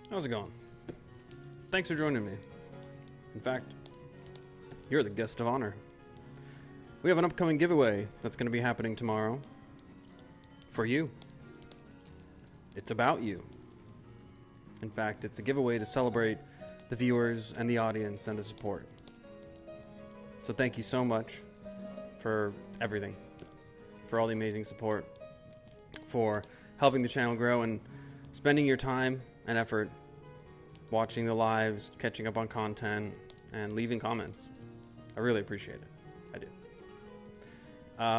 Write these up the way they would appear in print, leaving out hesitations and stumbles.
How's it going? Thanks for joining me. In fact, you're the guest of honor. We have an upcoming giveaway that's going to be happening tomorrow for you. It's about you. In fact, it's a giveaway to celebrate the viewers and the audience and the support. So thank you so much for everything, for all the amazing support, for helping the channel grow and spending your time and effort watching the lives, catching up on content, and leaving comments. I really appreciate it. I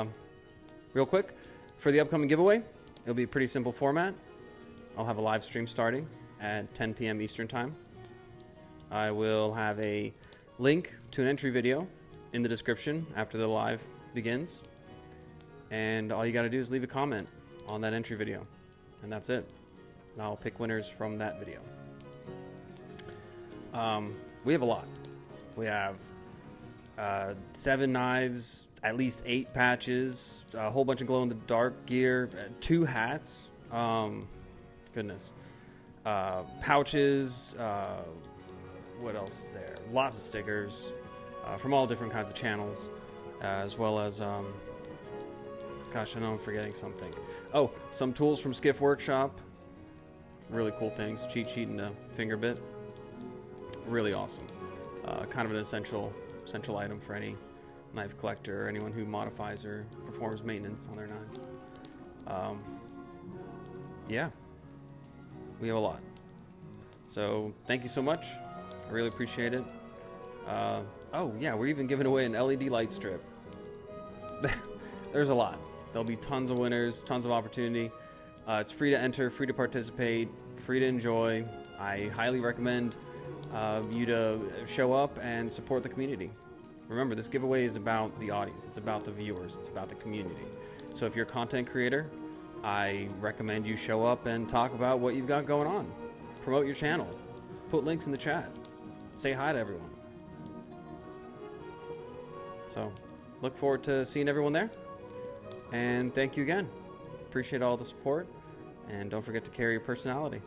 do. Real quick, for the upcoming giveaway, it'll be a pretty simple format. I'll have a live stream starting at 10 p.m. Eastern Time. I will have a link to an entry video in the description after the live begins. And all you got to do is leave a comment on that entry video. And that's it. And I'll pick winners from that video. We have a lot. We have 7 knives, at least 8 patches, a whole bunch of glow-in-the-dark gear, 2 hats, goodness, pouches, what else is there? Lots of stickers from all different kinds of channels, as well as, gosh, I know I'm forgetting something. Oh, some tools from Skiff Workshop. Really cool things. Cheat sheet and a finger bit. Really awesome. Kind of an essential item for any knife collector or anyone who modifies or performs maintenance on their knives. Yeah, we have a lot. So thank you so much. I really appreciate it. Oh yeah, we're even giving away an LED light strip. There's a lot. There'll be tons of winners, tons of opportunity. It's free to enter, free to participate, free to enjoy. I highly recommend you to show up and support the community. Remember, this giveaway is about the audience. It's about the viewers. It's about the community. So if you're a content creator, I recommend you show up and talk about what you've got going on. Promote your channel. Put links in the chat. Say hi to everyone. So look forward to seeing everyone there. And thank you again. Appreciate all the support. And don't forget to carry your personality.